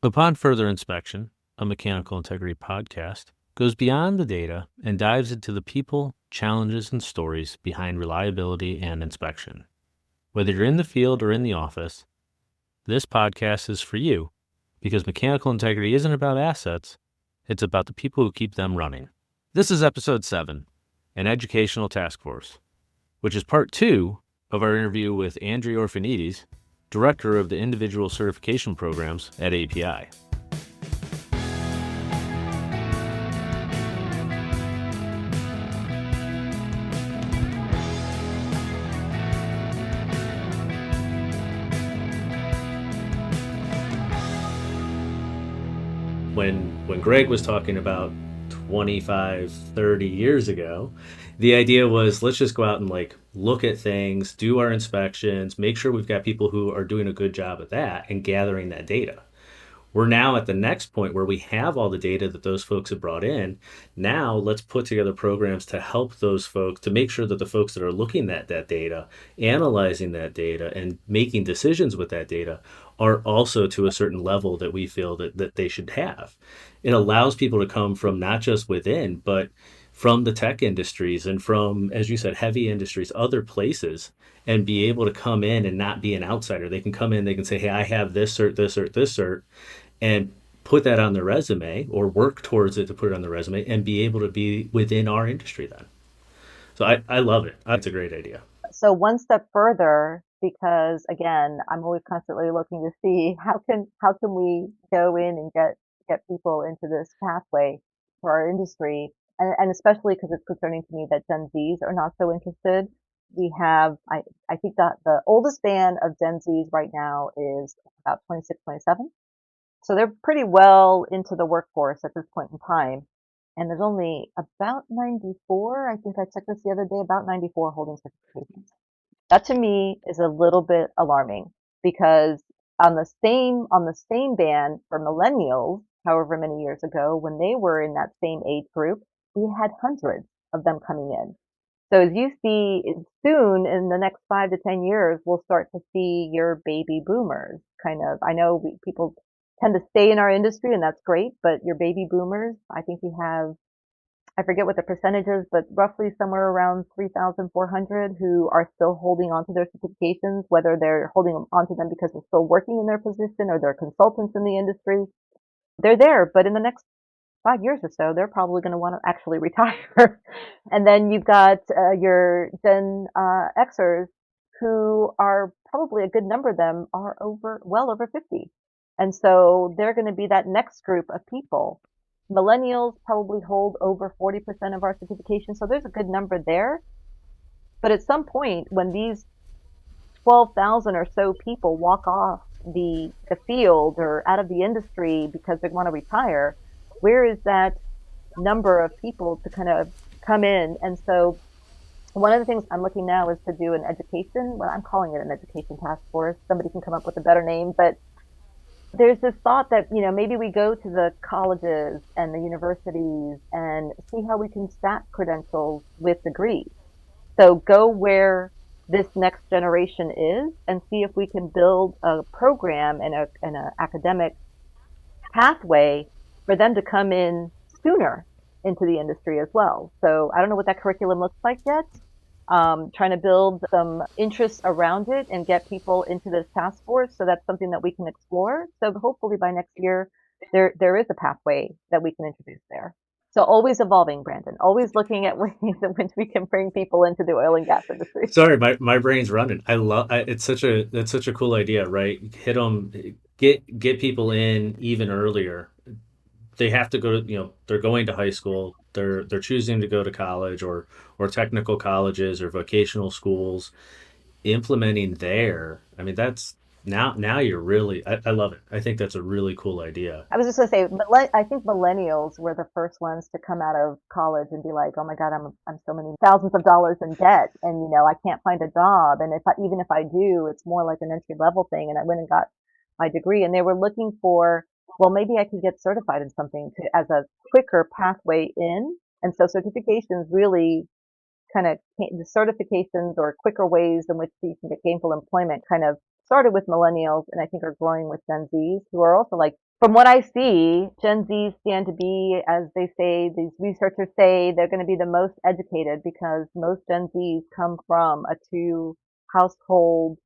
Upon further inspection, a mechanical integrity podcast goes beyond the data and dives into the people, challenges, and stories behind reliability and inspection. Whether you're in the field or in the office, this podcast is for you because mechanical integrity isn't about assets, it's about the people who keep them running. This is episode 7, an educational task force, which is part 2 of our interview with Andri Orphanides, Director of the Individual Certification Programs at API. When Greg was talking about 25, 30 years ago, the idea was let's just go out and look at things, do our inspections, make sure we've got people who are doing a good job at that and gathering that data. We're now at the next point where we have all the data that those folks have brought in. Now let's put together programs to help those folks, to make sure that the folks that are looking at that data, analyzing that data, and making decisions with that data are also to a certain level that we feel that they should have. It allows people to come from not just within, but from the tech industries and from, as you said, heavy industries, other places, and be able to come in and not be an outsider. They can come in, they can say, hey, I have this cert, this cert, this cert, and put that on their resume or work towards it to put it on the resume and be able to be within our industry then. So I love it. That's a great idea. So one step further, because again, I'm always constantly looking to see how can we go in and get people into this pathway for our industry, and especially because it's concerning to me that Gen Zs are not so interested. We have, I think that the oldest band of Gen Zs right now is about 26, 27. So they're pretty well into the workforce at this point in time. And there's only about 94, I think I checked this the other day, about 94 holding certifications. That to me is a little bit alarming because on the same band for millennials, however many years ago, when they were in that same age group, we had hundreds of them coming in. So as you see soon in the next 5 to 10 years, we'll start to see your baby boomers kind of. I know people tend to stay in our industry and that's great, but your baby boomers, I think we have, I forget what the percentage is, but roughly somewhere around 3,400 who are still holding on to their certifications, whether they're holding on to them because they're still working in their position or they're consultants in the industry. They're there, but in the next 5 years or so, they're probably going to want to actually retire. And then you've got your Gen Xers who are probably a good number of them are well over 50. And so they're going to be that next group of people. Millennials probably hold over 40% of our certification. So there's a good number there. But at some point, when these 12,000 or so people walk off the field or out of the industry because they want to retire, where is that number of people to kind of come in? And so one of the things I'm looking now is to do an education, well, I'm calling it an education task force. Somebody can come up with a better name, but there's this thought that, maybe we go to the colleges and the universities and see how we can stack credentials with degrees. So go where this next generation is and see if we can build a program and a academic pathway for them to come in sooner into the industry as well. So I don't know what that curriculum looks like yet. Trying to build some interest around it and get people into this task force. So that's something that we can explore. So hopefully by next year, there is a pathway that we can introduce there. So always evolving, Brandon, always looking at ways in which we can bring people into the oil and gas industry. Sorry, my brain's running. It's such a cool idea, right? Hit them, get people in even earlier. They have to go to, they're going to high school, they're choosing to go to college or technical colleges or vocational schools, implementing there. I mean, that's now you're really, I love it. I think that's a really cool idea. I was just going to say, I think millennials were the first ones to come out of college and be like, "Oh my God, I'm so many thousands of dollars in debt, and I can't find a job, and even if I do, it's more like an entry level thing." And I went and got my degree, and they were looking for, well, maybe I could get certified in something as a quicker pathway in. And so certifications really kind of the certifications or quicker ways in which you can get gainful employment kind of started with millennials and I think are growing with Gen Zs who are also like, from what I see, Gen Zs stand to be, as they say, these researchers say, they're going to be the most educated because most Gen Zs come from a two household,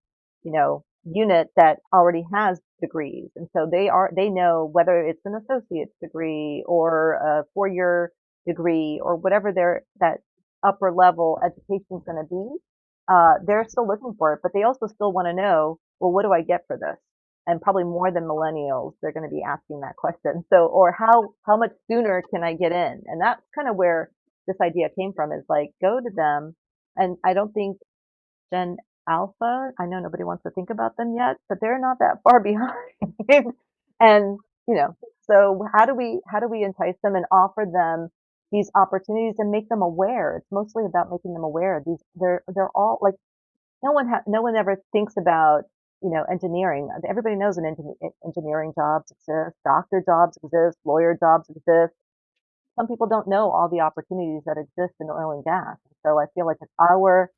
unit that already has degrees. And so they know whether it's an associate's degree or a 4-year degree or whatever that upper level education is going to be. They're still looking for it, but they also still want to know, well, what do I get for this? And probably more than millennials, they're going to be asking that question. So, or how much sooner can I get in? And that's kind of where this idea came from, is like, go to them. And I don't think Gen Alpha, I know nobody wants to think about them yet, but they're not that far behind. And, so how do we entice them and offer them these opportunities and make them aware? It's mostly about making them aware. They're all like, no one ever thinks about, engineering. Everybody knows engineering jobs exist, doctor jobs exist, lawyer jobs exist. Some people don't know all the opportunities that exist in oil and gas. So I feel like it's our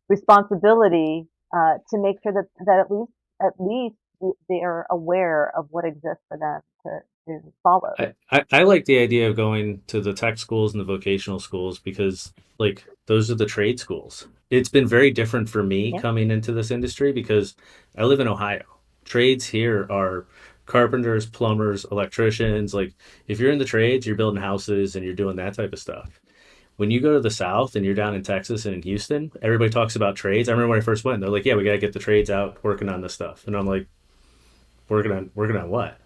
responsibility to make sure that at least they are aware of what exists for them to follow. I like the idea of going to the tech schools and the vocational schools because, like, those are the trade schools. It's been very different for me Yeah, coming into this industry because I live in Ohio. Trades here are carpenters, plumbers, electricians. Like, if you're in the trades, you're building houses and you're doing that type of stuff. When you go to the South and you're down in Texas and in Houston, everybody talks about trades. I remember when I first went, they're like, "Yeah, we got to get the trades out working on this stuff," and I'm like, "Working on what?"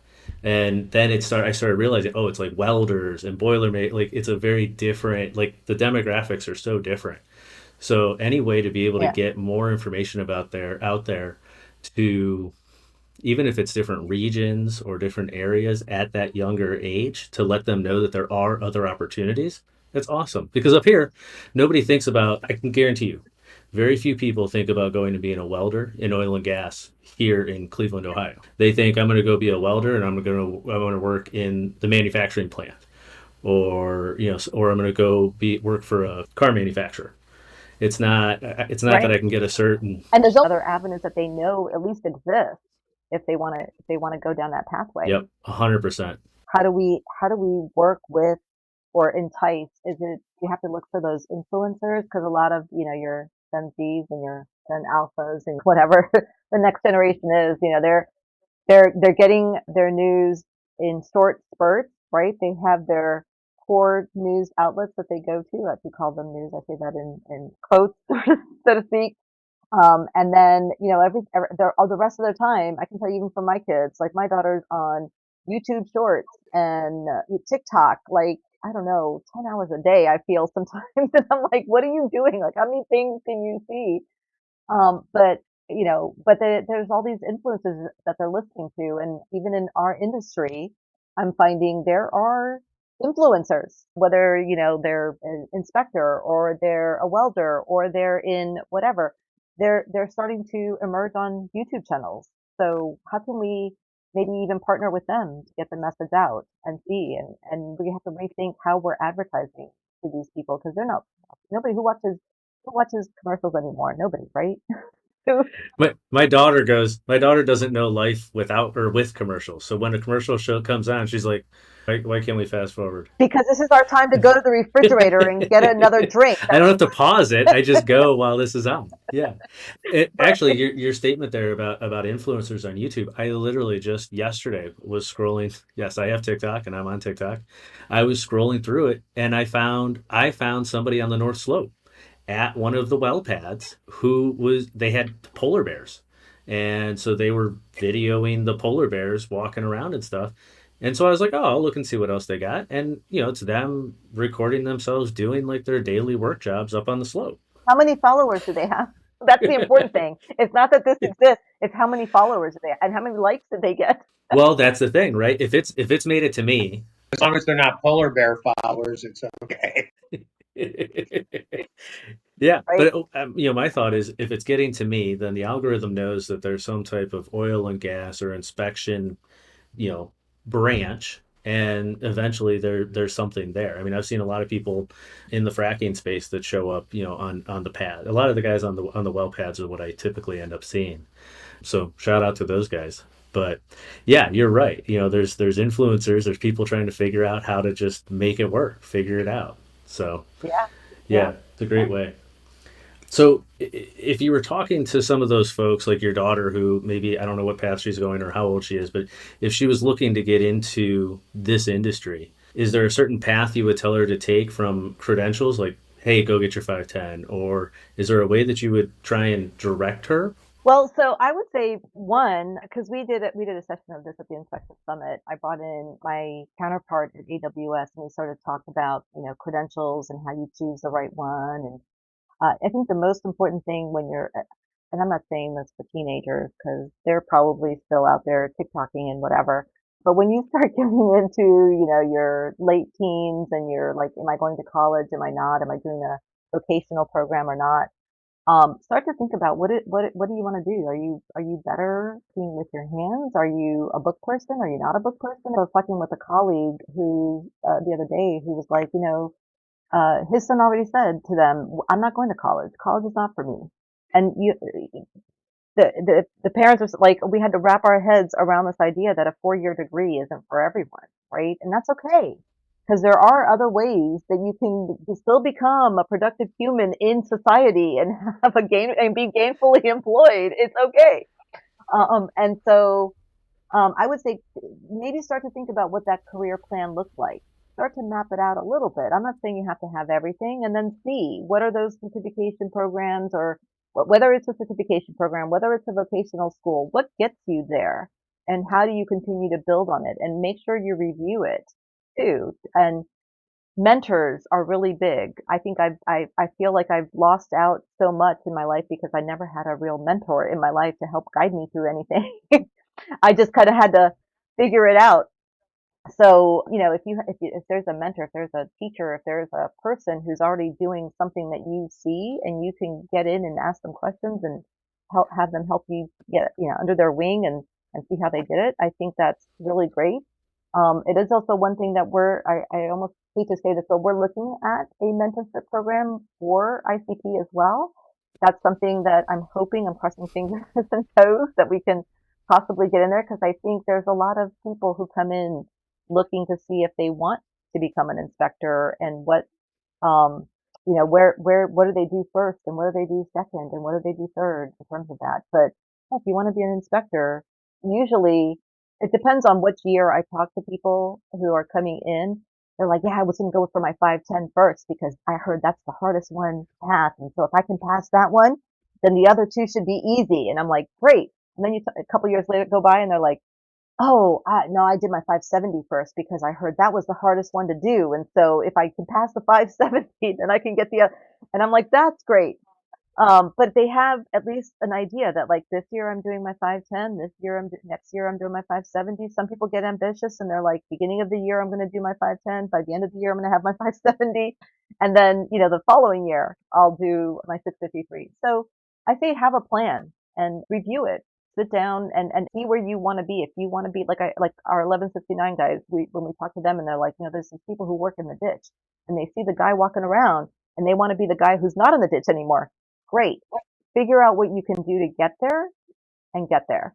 And then I started realizing, oh, it's like welders and boilermate. Like, it's a very different. Like, the demographics are so different. So any way to be able to yeah, get more information about there out there, to even if it's different regions or different areas at that younger age, to let them know that there are other opportunities. That's awesome. Because up here, nobody thinks about, I can guarantee you, very few people think about going and being a welder in oil and gas here in Cleveland, Ohio. They think I'm going to go be a welder and I'm going to work in the manufacturing plant, or or I'm going to go be work for a car manufacturer. It's not that right. I can get a certain. And there's other avenues that they know at least exist if they want to go down that pathway. Yep, 100%. How do we work with or entice? Is it you have to look for those influencers, because a lot of your Gen Zs and your Gen Alphas and whatever the next generation is, they're getting their news in short spurts, right? They have their core news outlets that they go to. I do call them news. I say that in quotes, so to speak. And then, all the rest of their time, I can tell you, even for my kids, like my daughter's on YouTube Shorts and TikTok, like, I don't know, 10 hours a day, I feel sometimes. And I'm like, what are you doing? Like, how many things can you see? But there's all these influences that they're listening to, and even in our industry, I'm finding there are influencers, whether they're an inspector or they're a welder or they're in whatever, they're starting to emerge on YouTube channels. So how can we maybe even partner with them to get the message out and see, and we have to rethink how we're advertising to these people, because they're not nobody who watches commercials anymore. Nobody, right? My daughter doesn't know life without or with commercials. So when a commercial show comes on, she's like, why can't we fast forward? Because this is our time to go to the refrigerator and get another drink. I don't have to pause it. I just go while this is on. Yeah. Actually, your statement there about influencers on YouTube, I literally just yesterday was scrolling. Yes, I have TikTok and I'm on TikTok. I was scrolling through it and I found somebody on the North Slope at one of the well pads they had polar bears. And so they were videoing the polar bears walking around and stuff. And so I was like, oh, I'll look and see what else they got. And, it's them recording themselves doing like their daily work jobs up on the slope. How many followers do they have? That's the important thing. It's not that this exists. It's how many followers do they have and how many likes did they get, Well, that's the thing, right? If it's made it to me, As long as they're not polar bear followers, it's okay. yeah. right? But my thought is, if it's getting to me, then the algorithm knows that there's some type of oil and gas or inspection, you know, branch, and eventually there's something there. I mean, I've seen a lot of people in the fracking space that show up, on the pad. A lot of the guys on the well pads are what I typically end up seeing. So shout out to those guys. But yeah, you're right. There's influencers, there's people trying to figure out how to just make it work, figure it out. So Yeah, yeah. yeah, it's a great way. So if you were talking to some of those folks, like your daughter, who maybe I don't know what path she's going or how old she is, but if she was looking to get into this industry, is there a certain path you would tell her to take from credentials, like, hey, go get your 510, or is there a way that you would try and direct her? Well, so I would say one, because we did a session of this at the Inspection Summit. I brought in my counterpart at AWS, and we sort of talked about, credentials and how you choose the right one. And I think the most important thing when you're, and I'm not saying this for teenagers because they're probably still out there TikToking and whatever. But when you start getting into, your late teens and you're like, am I going to college? Am I not? Am I doing a vocational program or not? Start to think about what do you want to do? Are you better being with your hands? Are you a book person? Are you not a book person? I was talking with a colleague who the other day who was like, his son already said to them, "I'm not going to college. College is not for me." And the parents are like, we had to wrap our heads around this idea that a 4-year degree isn't for everyone, right? And that's okay, because there are other ways that you can still become a productive human in society and have a gain and be gainfully employed. It's okay. And so I would say maybe start to think about what that career plan looks like. Start to map it out a little bit. I'm not saying you have to have everything, and then see what are those certification programs, or whether it's a certification program, whether it's a vocational school, what gets you there, and how do you continue to build on it, and make sure you review it too. And mentors are really big. I think I feel like I've lost out so much in my life because I never had a real mentor in my life to help guide me through anything. I just kind of had to figure it out. So, if there's a mentor, if there's a teacher, if there's a person who's already doing something that you see and you can get in and ask them questions and have them help you get, under their wing and see how they did it, I think that's really great. It is also one thing that I almost hate to say this, but we're looking at a mentorship program for ICP as well. That's something that I'm crossing fingers and toes that we can possibly get in there, because I think there's a lot of people who come in looking to see if they want to become an inspector, and um, what do they do first, and what do they do second, and what do they do third in terms of that. But if you want to be an inspector, usually it depends on which year I talk to people who are coming in. They're like, yeah, I was going to go for my 510 first because I heard that's the hardest one to pass. And so if I can pass that one, then the other two should be easy. And I'm like, great. And then a couple years later go by and they're like, oh, no, I did my 570 first because I heard that was the hardest one to do. And so if I can pass the 570, then I can get the other. And I'm like, that's great. But they have at least an idea that, like, this year I'm doing my 510, next year I'm doing my 570. Some people get ambitious and they're like, beginning of the year I'm going to do my 510. By the end of the year I'm going to have my 570, and then the following year I'll do my 653. So I say have a plan and review it. Sit down and see where you want to be. If you want to be like our 1169 guys, when we talk to them and they're like, there's these people who work in the ditch and they see the guy walking around and they want to be the guy who's not in the ditch anymore. Great. Figure out what you can do to get there and get there.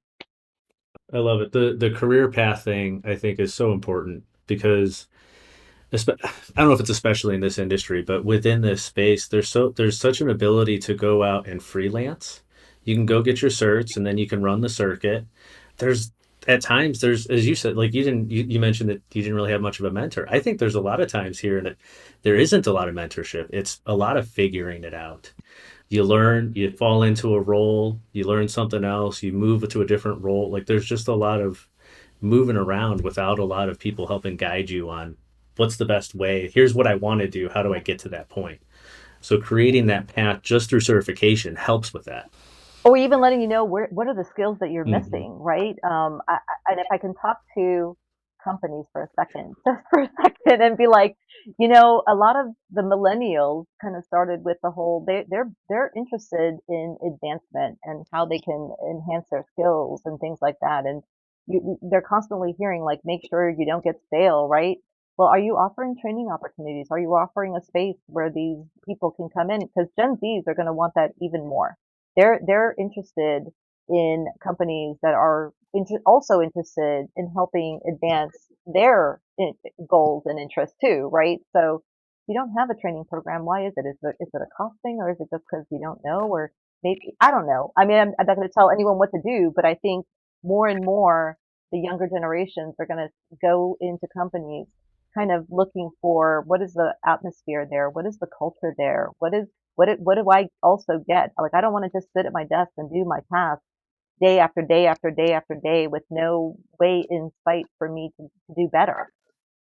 I love it. The career path thing I think is so important because I don't know if it's especially in this industry, but within this space, there's such an ability to go out and freelance. You can go get your certs and then you can run the circuit. There's at times there's, as you said, like you mentioned that you didn't really have much of a mentor. I think there's a lot of times here that there isn't a lot of mentorship. It's a lot of figuring it out. You learn, you fall into a role, you learn something else, you move to a different role. Like there's just a lot of moving around without a lot of people helping guide you on what's the best way. Here's what I want to do. How do I get to that point? So creating that path just through certification helps with that. Or even letting you know what are the skills that you're Hmm. missing, right? And if I can talk to companies for a second, just for a second, and be like, a lot of the millennials kind of started with the whole they're interested in advancement and how they can enhance their skills and things like that, and they're constantly hearing like, make sure you don't get stale, right? Well, are you offering training opportunities? Are you offering a space where these people can come in? Because Gen Zs are going to want that even more. They're interested. in companies that are also interested in helping advance their goals and interests too, right? So if you don't have a training program, why is it? Is it a cost thing, or is it just because you don't know, or maybe, I don't know. I mean, I'm not going to tell anyone what to do, but I think more and more the younger generations are going to go into companies kind of looking for what is the atmosphere there, what is the culture there, what do I also get? Like, I don't want to just sit at my desk and do my task day after day after day after day with no way in sight for me to do better.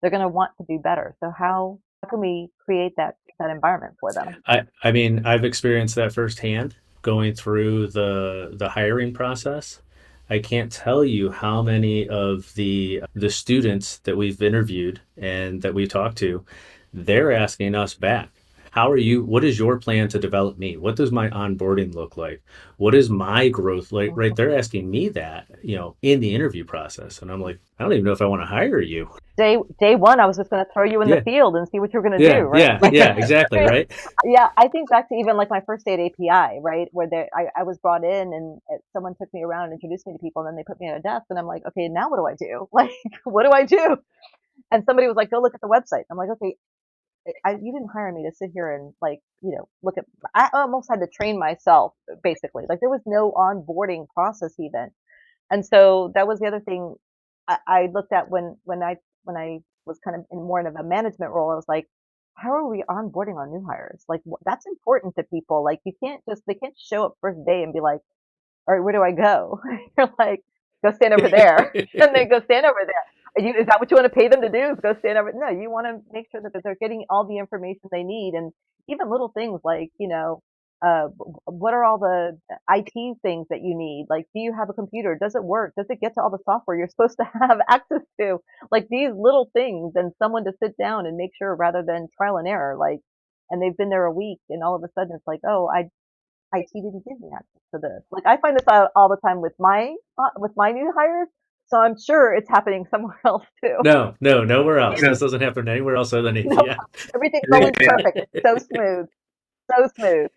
They're going to want to do better. So how can we create that environment for them? I mean, I've experienced that firsthand going through the hiring process. I can't tell you how many of the students that we've interviewed and that we talked to, they're asking us back. How are you? What is your plan to develop me? What does my onboarding look like? What is my growth like? Right? They're asking me that, in the interview process. And I'm like, I don't even know if I want to hire you. Day one, I was just going to throw you in the Yeah, field and see what you're going to do, yeah, right? yeah, yeah, exactly, right? Yeah, I think back to even like my first day at API, right, where I was brought in and someone took me around and introduced me to people, and then they put me at a desk, and I'm like, okay, now what do I do? Like, what do I do? And somebody was like, go look at the website. I'm like, okay, you didn't hire me to sit here and like, look at. I almost had to train myself basically. Like, there was no onboarding process even, and so that was the other thing I looked at when I was kind of in more of a management role. I was like, how are we onboarding our new hires? Like, that's important to people. Like, they can't show up first day and be like, all right, where do I go? You're like, go stand over there, and they go stand over there. Is that what you want to pay them to do? Is go stand over? No, you want to make sure that they're getting all the information they need, and even little things like, what are all the IT things that you need? Like, do you have a computer? Does it work? Does it get to all the software you're supposed to have access to? Like, these little things, and someone to sit down and make sure rather than trial and error. Like, and they've been there a week, and all of a sudden it's like, oh, IT didn't give me access to this. Like, I find this out all the time with my new hires, so I'm sure it's happening somewhere else too. No, no, nowhere else. You know, This doesn't happen anywhere else other than No, API. everything's yeah. going perfect. It's so smooth, so smooth.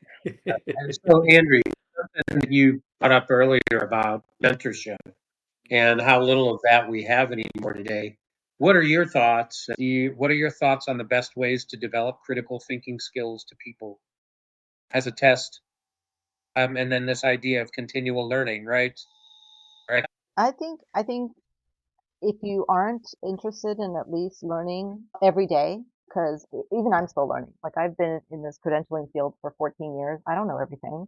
And so, Andrew, something that you brought up earlier about mentorship and how little of that we have anymore today. What are your thoughts? What are your thoughts on the best ways to develop critical thinking skills to people as a test? And then this idea of continual learning, right? Right. I think if you aren't interested in at least learning every day, because even I'm still learning. Like, I've been in this credentialing field for 14 years. I don't know everything.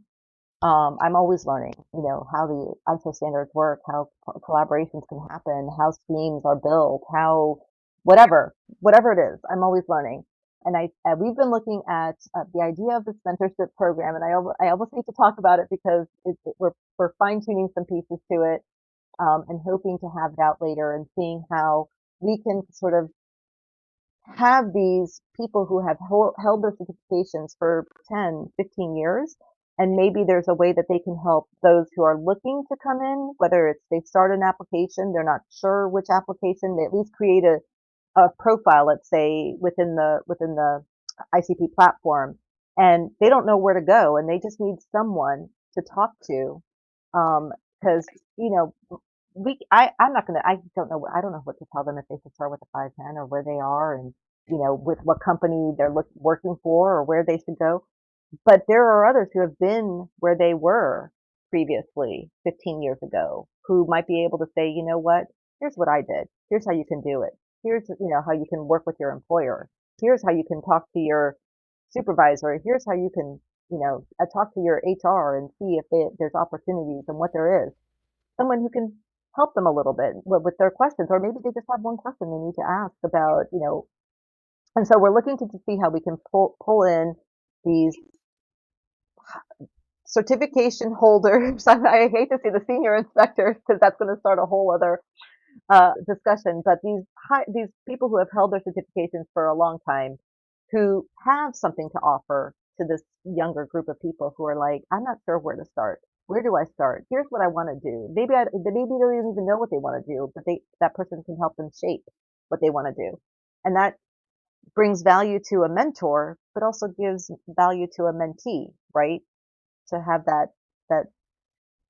I'm always learning, how the ISO standards work, how collaborations can happen, how teams are built, how whatever it is, I'm always learning. And we've been looking at the idea of this mentorship program, and I almost need to talk about it because we're fine tuning some pieces to it, and hoping to have it out later and seeing how we can sort of have these people who have held their certifications for 10, 15 years, and maybe there's a way that they can help those who are looking to come in, whether it's they start an application, they're not sure which application, they at least create a profile, let's say, within the ICP platform, and they don't know where to go, and they just need someone to talk to, because you know I'm not gonna I don't know what to tell them if they should start with a 510 or where they are, and with what company they're working for or where they should go. But there are others who have been where they were previously 15 years ago who might be able to say, you know what, here's what I did. Here's how you can do it. Here's, how you can work with your employer. Here's how you can talk to your supervisor. Here's how you can, talk to your HR and see if there's opportunities and what there is. Someone who can help them a little bit with their questions, or maybe they just have one question they need to ask about, and so we're looking to see how we can pull in these certification holders. I hate to see the senior inspectors because that's going to start a whole other discussion. But these people who have held their certifications for a long time, who have something to offer to this younger group of people who are like, I'm not sure where to start. Where do I start? Here's what I want to do. Maybe they don't even know what they want to do, but that person can help them shape what they want to do, and that brings value to a mentor, but also gives value to a mentee, right? To have that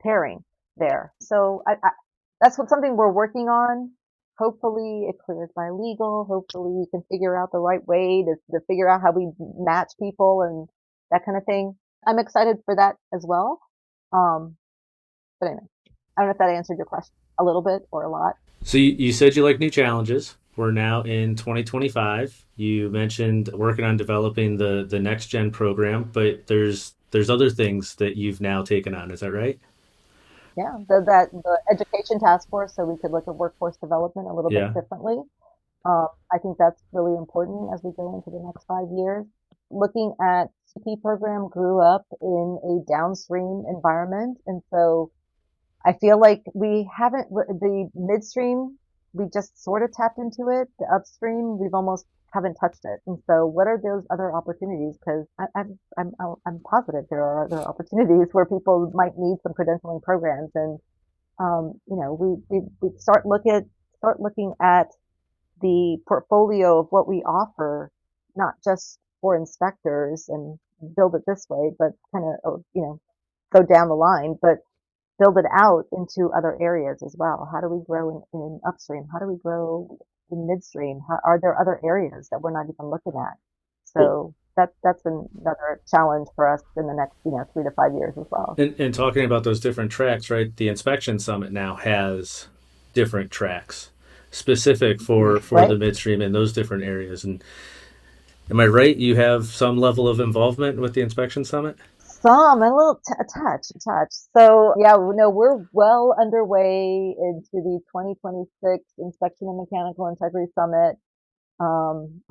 pairing. there. So that's something we're working on. Hopefully it clears by legal. Hopefully we can figure out the right way to figure out how we match people and that kind of thing. I'm excited for that as well. Um, but anyway, I don't know if that answered your question a little bit or a lot. So you said you like new challenges. We're now in 2025. You mentioned working on developing the next gen program, but there's other things that you've now taken on. Is that right? Yeah, the education task force, so we could look at workforce development a little bit Yeah. differently. I think that's really important as we go into the next 5 years. Looking at CP program grew up in a downstream environment, and so I feel like we haven't the midstream. We just sort of tapped into it. The upstream, we've almost haven't touched it. And so, what are those other opportunities? Because I'm positive there are other opportunities where people might need some credentialing programs, and we start looking at the portfolio of what we offer, not just for inspectors and build it this way, but kind of, go down the line, but build it out into other areas as well. How do we grow in upstream? How do we grow in midstream? Are there other areas that we're not even looking at? Well, So that's another challenge for us in the next, 3 to 5 years as well. and talking about those different tracks, right? The inspection summit now has different tracks specific for Right? the midstream in those different areas. And am I right? You have some level of involvement with the inspection summit? Some, a little, a touch. So yeah, no, we're well underway into the 2026 Inspection and Mechanical Integrity Summit.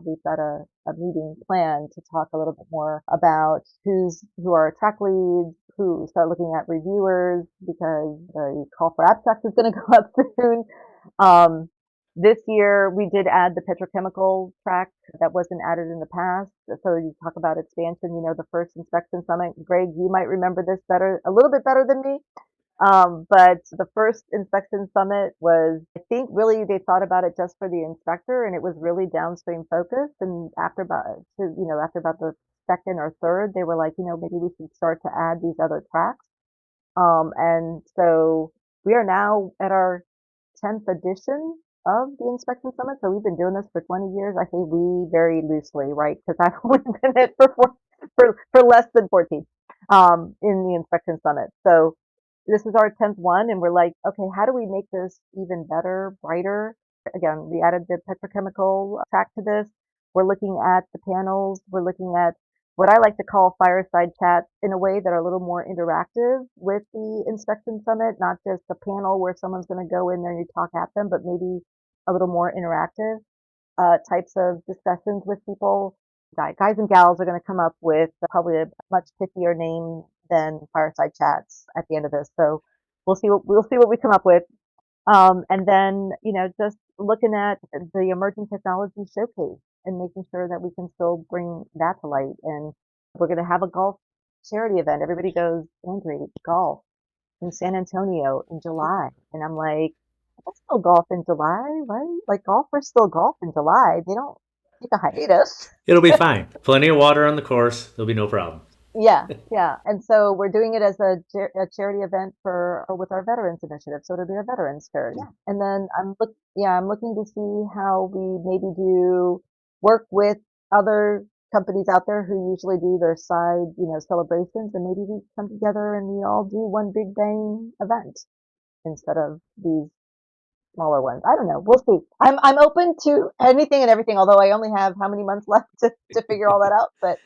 We've got a meeting planned to talk a little bit more about who are track leads, who start looking at reviewers because the call for abstracts is going to go up soon. Um, this year we did add the petrochemical track that wasn't added in the past. So you talk about expansion, the first inspection summit. Greg, you might remember this a little bit better than me. But the first inspection summit was, I think, really they thought about it just for the inspector, and it was really downstream focused. And after about the second or third, they were like, maybe we should start to add these other tracks. And so we are now at our 10th edition of the inspection summit. So we've been doing this for 20 years. I say we very loosely, right? Because I've only been in it for less than 14 in the inspection summit. So this is our 10th one, and we're like, okay, how do we make this even better, brighter? Again, we added the petrochemical track to this. We're looking at the panels. We're looking at what I like to call fireside chats in a way that are a little more interactive with the inspection summit, not just a panel where someone's going to go in there and you talk at them, but maybe a little more interactive types of discussions with people. Guys and gals are going to come up with probably a much pithier name than fireside chats at the end of this. So we'll see what we come up with. And then, just looking at the emerging technology showcase and making sure that we can still bring that to light. And we're going to have a golf charity event. Everybody goes, Andri, golf in San Antonio in July. And I'm like, I still golf in July, right? Like golfers still golf in July. They don't take a hiatus. It'll be fine. Plenty of water on the course. There'll be no problem. Yeah, yeah. And so we're doing it as a charity event with our veterans initiative. So it'll be a veterans charity. Yeah. And then I'm looking to see how we maybe do work with other companies out there who usually do their side, celebrations, and maybe we come together and we all do one big bang event instead of these smaller ones. I don't know. We'll see. I'm open to anything and everything, although I only have how many months left to figure all that out, but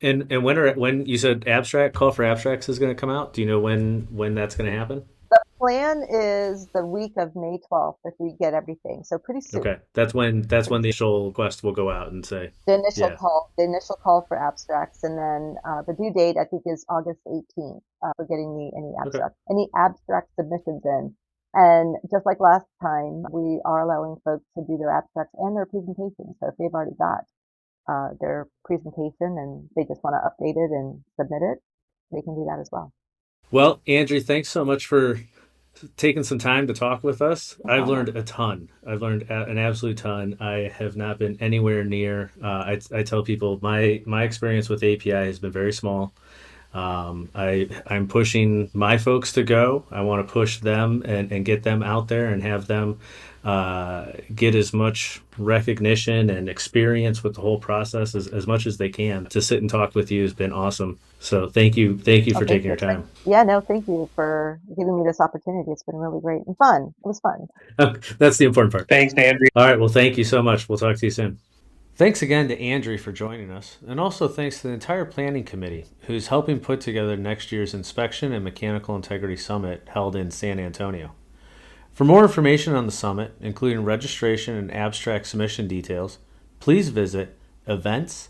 And when you said abstract call for abstracts is going to come out? Do you know when that's going to happen? the plan is the week of May 12th if we get everything. So pretty soon. Okay, that's when the initial request will go out and say, yeah. The initial call for abstracts, and then the due date I think is August 18th for getting Okay. any abstract submissions in. And just like last time, we are allowing folks to do their abstracts and their presentations. So if they've already got their presentation and they just want to update it and submit it, they can do that as well. Well, Andrew, thanks so much for taking some time to talk with us. No I've problem. learned a ton. I've learned an absolute ton. I have not been anywhere near. I tell people my experience with API has been very small. I'm pushing my folks to go. I want to push them and get them out there and have them get as much recognition and experience with the whole process as much as they can. To sit and talk with you has been awesome. So thank you Oh, for thank taking you. your time. Yeah, no, thank you for giving me this opportunity. It's been really great and fun. It was fun. That's the important part. Thanks, Andri. All right. Well, thank you so much. We'll talk to you soon. Thanks again to Andri for joining us, and also thanks to the entire planning committee who's helping put together next year's Inspection and Mechanical Integrity Summit held in San Antonio. For more information on the summit, including registration and abstract submission details, please visit events.api.org.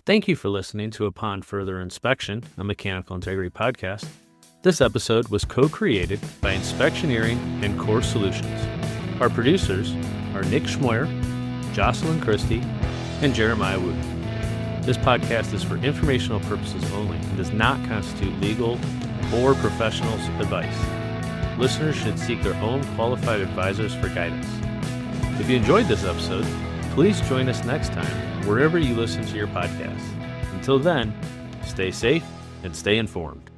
Thank you for listening to Upon Further Inspection, a mechanical integrity podcast. This episode was co-created by Inspectioneering and Core Solutions. Our producers are Nick Schmoyer, Jocelyn Christie, and Jeremiah Wood. This podcast is for informational purposes only and does not constitute legal or professional advice. Listeners should seek their own qualified advisors for guidance. If you enjoyed this episode, please join us next time wherever you listen to your podcast. Until then, stay safe and stay informed.